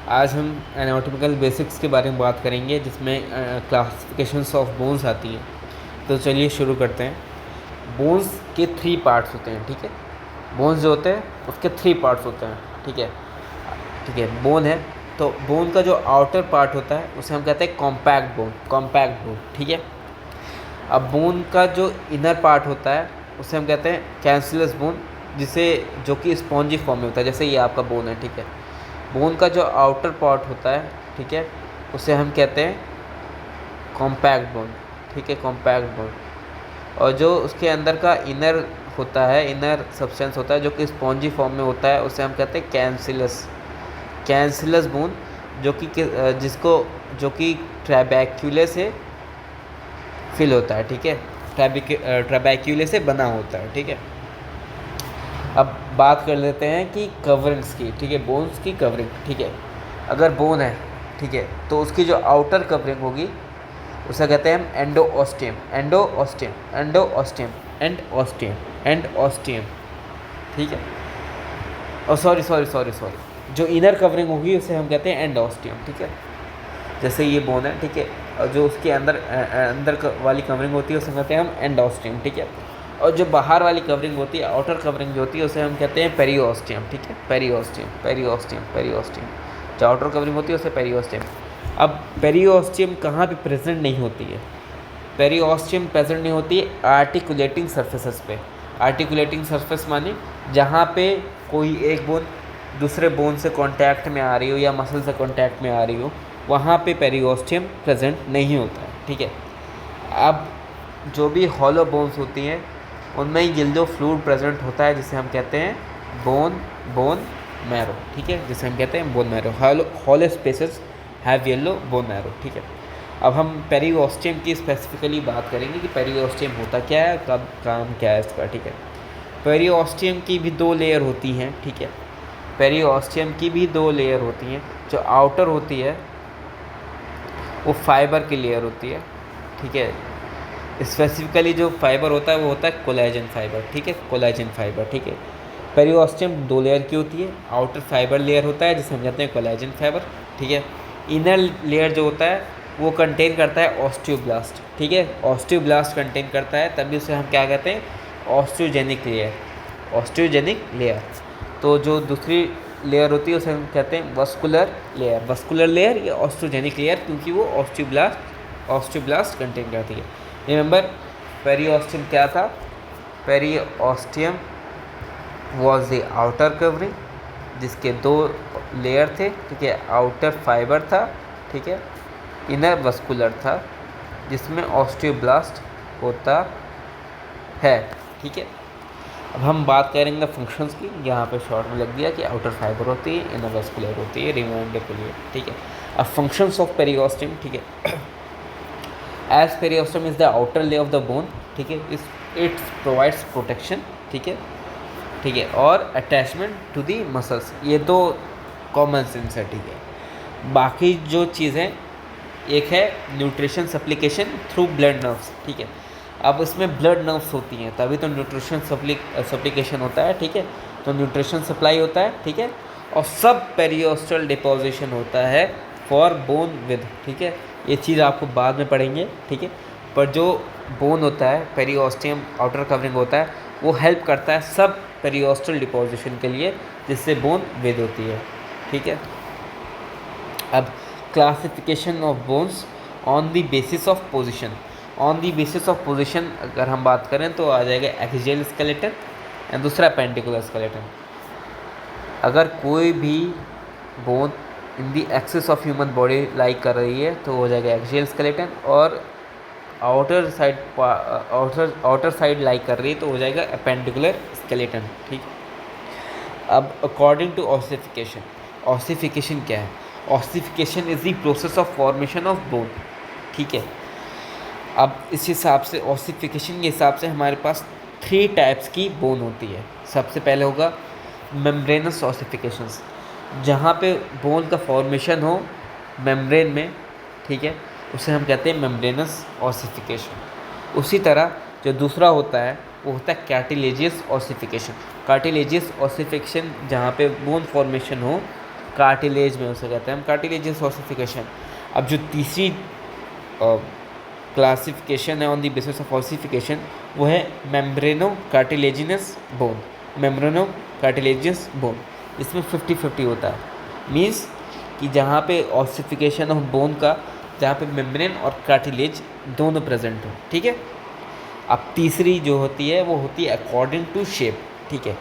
आज हम anatomical basics के बारे में बात करेंगे, जिसमें क्लासिफिकेशंस ऑफ बोन्स आती हैं। तो चलिए शुरू करते हैं। बोन्स के 3 पार्ट्स होते हैं, ठीक है। बोन्स जो होते हैं उसके 3 पार्ट्स होते हैं, ठीक है। ठीक है, बोन है तो बोन का जो आउटर पार्ट होता है उसे हम कहते हैं कॉम्पैक्ट बोन, ठीक है। अब बोन का जो इनर पार्ट होता है उसे हम कहते हैं कैंसिलस बोन, जो कि स्पॉन्जी फॉर्म में होता है, जैसे ये आपका बोन है, ठीक है। बोन का जो आउटर पार्ट होता है, ठीक है, उसे हम कहते हैं कॉम्पैक्ट बोन, ठीक है, कॉम्पैक्ट बोन। और जो उसके अंदर का इनर होता है, इनर सब्सटेंस होता है जो कि स्पॉन्जी फॉर्म में होता है, उसे हम कहते हैं कैंसिलस बोन, जो कि ट्रैबैक्यूले से फिल होता है, ठीक है, ट्रैबैक्यूले से बना होता है, ठीक है। अब बात कर लेते हैं कि कवरिंग्स की, ठीक है, बोन्स की कवरिंग, ठीक है। अगर बोन है, ठीक है, तो उसकी जो आउटर कवरिंग होगी उसे कहते हैं हम एंडोस्टियम, ठीक है। और सॉरी, जो इनर कवरिंग होगी उसे हम कहते हैं एंडोस्टियम, ठीक है। जैसे ये बोन है, ठीक है, और जो उसके अंदर वाली कवरिंग होती है उसे कहते हैं हम एंडोस्टियम, ठीक है। और जो बाहर वाली कवरिंग होती है, आउटर कवरिंग जो होती है, उसे हम कहते हैं पेरिओस्टियम, ठीक है, पेरिओस्टियम। जो आउटर कवरिंग होती है उसे पेरिओस्टियम। अब पेरिओस्टियम कहाँ पे प्रेजेंट नहीं होती है? पेरिओस्टियम प्रेजेंट नहीं होती है आर्टिकुलेटिंग सर्फेसेस पे। आर्टिकुलेटिंग सर्फेस माने जहाँ पे कोई एक बोन दूसरे बोन से कांटेक्ट में आ रही हो या मसल से कांटेक्ट में आ रही हो, वहाँ पे पेरिओस्टियम प्रेजेंट नहीं होता है, ठीक है। अब जो भी हॉलो बोन्स होती हैं उनमें येलो फ्लूइड प्रेजेंट होता है, जिसे हम कहते हैं बोन मैरो, ठीक है, जिसे हम कहते हैं bone marrow. Hollow spaces have yellow bone marrow, ठीक है। अब हम पेरिओस्टियम की स्पेसिफिकली बात करेंगे कि पेरिओस्टियम होता क्या है, कब काम क्या है इसका, ठीक है। पेरिओस्टियम की भी 2 लेयर होती हैं, ठीक है। पेरिओस्टियम की भी 2 लेयर होती हैं। जो आउटर होती है वो फाइबर की लेयर होती है, ठीक है। स्पेसिफिकली जो फाइबर होता है वो होता है कोलेजन फाइबर, ठीक है, कोलेजन फाइबर, ठीक है। पेरिओस्टियम 2 लेयर की होती है। आउटर फाइबर लेयर होता है जिसे हम कहते हैं कोलेजन फाइबर, ठीक है। इनर लेयर जो होता है वो कंटेन करता है ऑस्टियोब्लास्ट, ठीक है, ऑस्टियोब्लास्ट कंटेन करता है, तभी उसे हम क्या कहते हैं ऑस्टियोजेनिक लेयर। तो जो दूसरी लेयर होती है उसे हम कहते हैं वस्कुलर लेयर या ऑस्टियोजेनिक लेयर, क्योंकि वो ऑस्टियोब्लास्ट कंटेन करती है। रिमेंबर, पेरिओस्टियम क्या था? Periosteum was the outer covering जिसके 2 लेयर थे, ठीक है। आउटर फाइबर था, ठीक है, इनर वस्कुलर था जिसमें ऑस्टियोब्लास्ट होता है, ठीक है। अब हम बात करेंगे फंक्शंस की। यहाँ पे शॉर्ट में लग दिया कि आउटर फाइबर होती है, इनर वस्कुलर होती है, रिमाइंडर के लिए, ठीक है। अब फंक्शंस ऑफ पेरिओस्टियम, ठीक है। As periosteum is the outer layer of the bone, ठीक है, इट प्रोवाइड्स प्रोटेक्शन, ठीक है, और अटैचमेंट टू दी मसल्स। ये 2 कॉमन सेंस है, ठीक है। बाकी जो चीज़ें, एक है न्यूट्रिशन सप्लिकेशन थ्रू ब्लड नर्व्स, ठीक है। अब इसमें ब्लड नर्व्स होती हैं तभी तो न्यूट्रिशन सप्लिकेशन होता है, ठीक है। तो न्यूट्रिशन सप्लाई होता है, ठीक है, और सब पेरिओस्टल डिपोजिशन होता है फॉर बोन विद, ठीक है। ये चीज़ आपको बाद में पढ़ेंगे, ठीक है। पर जो बोन होता है, पेरिओस्टियम आउटर कवरिंग होता है, वो हेल्प करता है सब पेरिओस्टल डिपोजिशन के लिए, जिससे बोन विद होती है, ठीक है। अब classification of bones on the basis of position अगर हम बात करें तो आ जाएगा एक्सियल स्केलेटन एंड दूसरा पेंटिकुलर स्केलेटन। अगर कोई भी bone in the axis of human body like कर रही है तो हो जाएगा एक्सियल स्केलेटन, और आउटर साइड लाइक कर रही है तो हो जाएगा पेंटिकुलर स्केलेटन, ठीक। अब अकॉर्डिंग टू ऑसिफिकेशन क्या है? Ossification is the process of formation of bone, ठीक है। अब इस हिसाब से ऑसिफिकेशन के हिसाब से हमारे पास 3 टाइप्स की बोन होती है। सबसे पहले होगा मेम्ब्रेनस ऑसिफिकेशंस, जहाँ पे बोन का फॉर्मेशन हो मेम्ब्रेन में, ठीक है, उसे हम कहते हैं मेम्ब्रेनस ऑसिफिकेशन। उसी तरह जो दूसरा होता है वो होता है कार्टिलेजियस ऑसिफिकेशन। कार्टिलेजियस ऑसिफिकेशन जहाँ पे बोन फॉर्मेशन हो कार्टिलेज में उसे कहते हैं हम कार्टिलेजियस ऑसिफिकेशन। अब जो तीसरी क्लासिफिकेशन है on the basis of ossification वो है मेम्ब्रेनो कार्टिलेजिनस बोन। मेम्ब्रेनो कार्टिलेजियस बोन, इसमें 50-50 होता है। मीन्स कि जहाँ पे ऑसिफिकेशन ऑफ बोन का, जहाँ पे मेम्ब्रेन और कार्टिलेज दोनों प्रेजेंट हो, ठीक है। अब तीसरी जो होती है वो होती है अकॉर्डिंग टू शेप, ठीक है।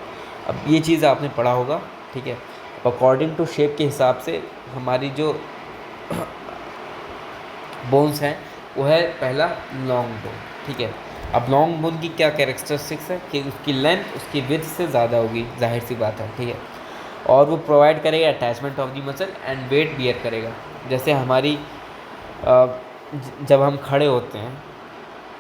अब ये चीज़ आपने पढ़ा होगा, ठीक है। अकॉर्डिंग टू शेप के हिसाब से हमारी जो बोन्स हैं वो है पहला लॉन्ग बोन, ठीक है। अब लॉन्ग बोन की क्या कैरेक्टरिस्टिक्स है कि उसकी लेंथ उसकी विड्थ से ज़्यादा होगी, जाहिर सी बात है, ठीक है। और वो प्रोवाइड करेगा attachment of the muscle and weight bear करेगा। जैसे हमारी जब हम खड़े होते हैं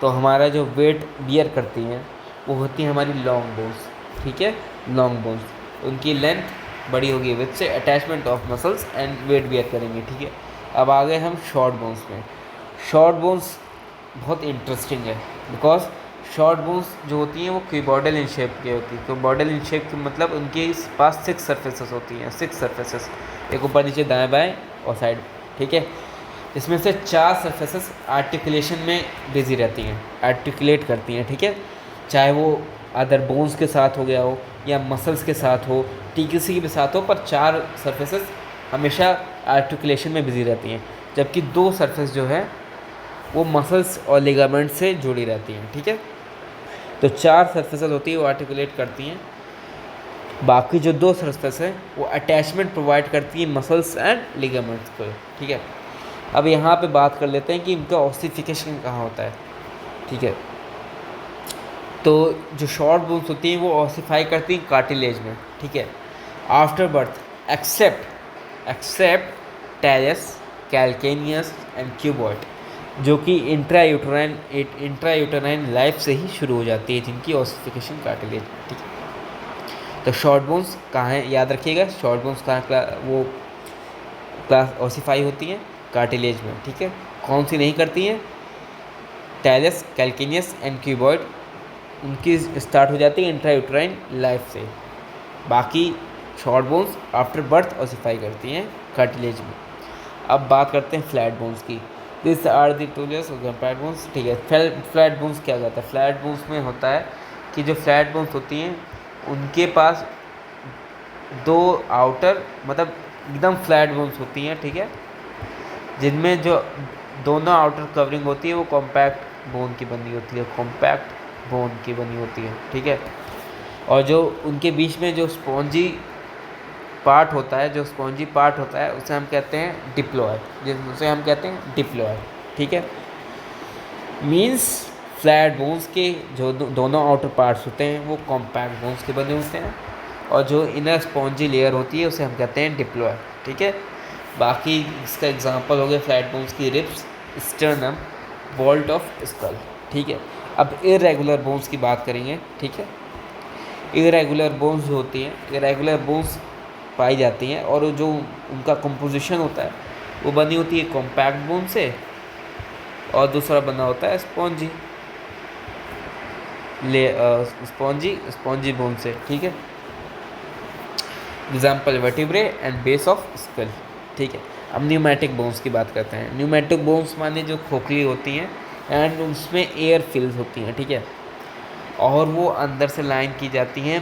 तो हमारा जो वेट बियर करती हैं वो होती है हमारी लॉन्ग बोन्स, ठीक है। लॉन्ग बोन्स उनकी लेंथ बड़ी होगी, विथ से attachment of muscles and weight bear करेंगे, ठीक है। अब आ गए हम शॉर्ट बोन्स में। शॉर्ट बोन्स बहुत इंटरेस्टिंग है बिकॉज शॉर्ट बोन्स जो होती हैं वो क्यूबॉइडल इन शेप की होती है। क्यूबॉइडल इन शेप की मतलब उनके पास 6 सर्फेसेस होती हैं, 6 सर्फेसेस, एक ऊपर नीचे दाएं बाएं और साइड, ठीक है। इसमें से 4 सर्फेसेस आर्टिकुलेशन में बिजी रहती हैं, आर्टिकुलेट करती हैं, ठीक है। चाहे वो अदर बोन्स के साथ हो गया हो या मसल्स के साथ हो, किसी के साथ हो, पर 4 सर्फेसेस हमेशा आर्टिकुलेशन में बिजी रहती हैं। जबकि 2 सर्फेस जो है वो मसल्स और लिगामेंट से जुड़ी रहती हैं, ठीक है। तो 4 सर्फेसेस होती है वो आर्टिकुलेट करती हैं, बाकी जो 2 सर्फेस है वो अटैचमेंट प्रोवाइड करती है मसल्स एंड लिगामेंट्स को, ठीक है। अब यहाँ पे बात कर लेते हैं कि इनका ऑसिफिकेशन कहाँ होता है, ठीक है। तो जो शॉर्ट बोन्स होती हैं वो ऑसिफाई करती हैं कार्टिलेज में, ठीक है, after birth, except terrace, calcaneus and cuboid, जो कि इंट्रायूटेराइन लाइफ से ही शुरू हो जाती है, जिनकी ऑसिफिकेशन कार्टिलेज, ठीक है। तो शॉर्ट बोन्स कहाँ हैं याद रखिएगा, शॉर्ट बोन्स कहाँ वो क्लास ऑसिफाई होती हैं कार्टिलेज में, ठीक है। कौन सी नहीं करती हैं, टेरेस, कैल्केनियस एंड क्यूबॉइड, उनकी स्टार्ट हो जाती है इंट्रायूटेराइन लाइफ से। बाकी short bones after birth ossify करती हैं कार्टिलेज में। अब बात करते हैं फ्लैट बोन्स की। This are the two layers of flat bones, ठीक है। फ्लैट बोन्स क्या कहता है, फ्लैट बोन्स में होता है कि जो फ्लैट बोन्स होती हैं उनके पास 2 आउटर मतलब एकदम फ्लैट बोन्स होती हैं, ठीक है, जिनमें जो दोनों आउटर कवरिंग होती है वो कॉम्पैक्ट बोन की बनी होती है, कॉम्पैक्ट बोन की बनी होती है, ठीक है। और जो उनके बीच में जो स्पॉन्जी पार्ट होता है, उसे हम कहते हैं डिप्लॉय, जिसे हम कहते हैं डिप्लॉय, ठीक है। मीन्स फ्लैट बोन्स के जो दोनों आउटर पार्ट्स होते हैं वो कॉम्पैक्ट बोन्स के बने होते हैं, और जो इनर स्पॉन्जी लेयर होती है उसे हम कहते हैं डिप्लॉय, ठीक है। बाकी इसका एग्जांपल हो गया फ्लैट बोन्स की ribs, sternum, vault of skull, ठीक है। अब इरेगुलर बोन्स की बात करेंगे, ठीक है। इरेगुलर बोन्स जो होती हैं, इरेगुलर बोन्स पाई जाती हैं और जो उनका कंपोजिशन होता है वो बनी होती है कॉम्पैक्ट बोन से, और दूसरा बना होता है स्पॉन्जी बोन से, ठीक है। Example vertebrae and base of skull, ठीक है। अब न्यूमेटिक बोन्स की बात करते हैं। न्यूमेटिक बोन्स माने जो खोखली होती हैं एंड उसमें एयर फिल्स होती हैं, ठीक है, और वो अंदर से लाइन की जाती हैं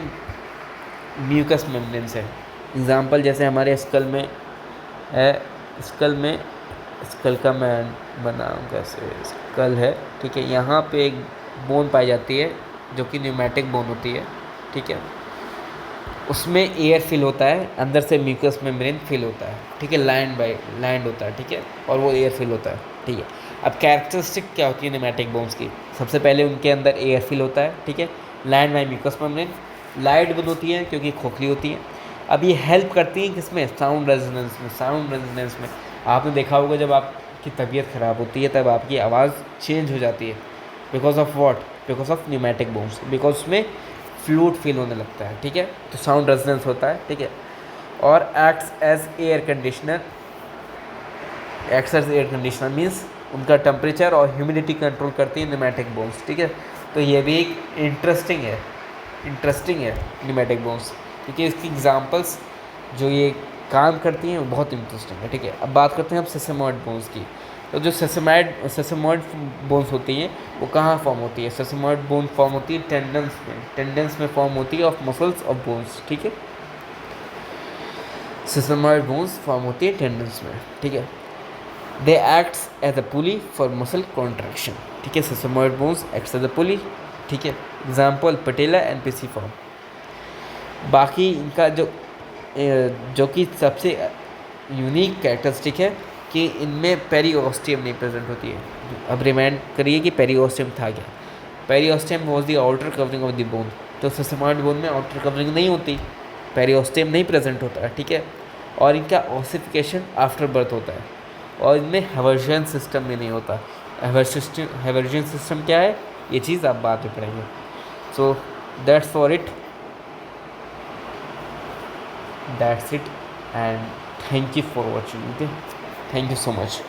म्यूकस मेम्ब्रेन से। एग्जाम्पल जैसे हमारे स्कल में है, स्कल का मैं बनाऊँ कैसे, स्कल है, ठीक है। यहाँ पे एक बोन पाई जाती है जो कि न्यूमेटिक बोन होती है, ठीक है। उसमें एयर फिल होता है, अंदर से म्यूकस मेम्ब्रेन फिल होता है, ठीक है, लैंड होता है, ठीक है, और वो एयर फिल होता है, ठीक है। अब कैरेक्टरिस्टिक क्या होती है न्यूमेटिक बोन्स की, सबसे पहले उनके अंदर एयर फिल होता है, ठीक है, lined by mucous membrane, light bone होती है क्योंकि खोखली होती है। अब ये हेल्प करती हैं किसमें, साउंड रेजोनेंस में। आपने देखा होगा जब आपकी तबीयत ख़राब होती है तब आपकी आवाज़ चेंज हो जाती है, because of what, because of pneumatic bones, because उसमें फ्लूइड फील होने लगता है, ठीक है, तो साउंड रेजोनेंस होता है, ठीक है। और acts as air conditioner means उनका टेम्परेचर और ह्यूमिडिटी कंट्रोल करती है न्यूमेटिक बोन्स, ठीक है। तो ये भी एक इंटरेस्टिंग है न्यूमेटिक बोन्स, क्योंकि इसकी एग्जांपल्स जो ये काम करती हैं वो बहुत इंटरेस्टिंग है, ठीक है। अब बात करते हैं हम सेसेमॉइड बोन्स की। तो जो सेसेमॉइड बोन्स होती हैं वो कहाँ फॉर्म होती है? सेसेमॉइड बोन फॉर्म होती है टेंडन्स में फॉर्म होती है ऑफ मसल्स ऑफ बोन्स, ठीक है। सेसेमॉइड बोन्स फॉर्म होती है टेंडन्स में, ठीक है। They acts as a pulley for muscle contraction, ठीक है। Sesamoid bones acts as a pulley, ठीक है। Example patella and pisiform. बाकी इनका जो कि सबसे यूनिक कैरेक्टरिस्टिक है कि इनमें पेरिओस्टियम नहीं प्रेजेंट होती है। अब रिमाइंड करिए कि पेरिओस्टियम था क्या। Periosteum was the outer covering of the bone. तो सेसेमॉइड बोन में आउटर कवरिंग नहीं होती, पेरिओस्टियम नहीं प्रेजेंट होता है, ठीक है। और इनका ऑसिफिकेशन आफ्टर बर्थ होता है, और इनमें हैवर्जियन सिस्टम भी नहीं होता। हैवर्जियन सिस्टम क्या है, ये चीज़ आप बाद में पढ़ेंगे। So that's for it, that's it, and thank you for watching. Okay, thank you so much.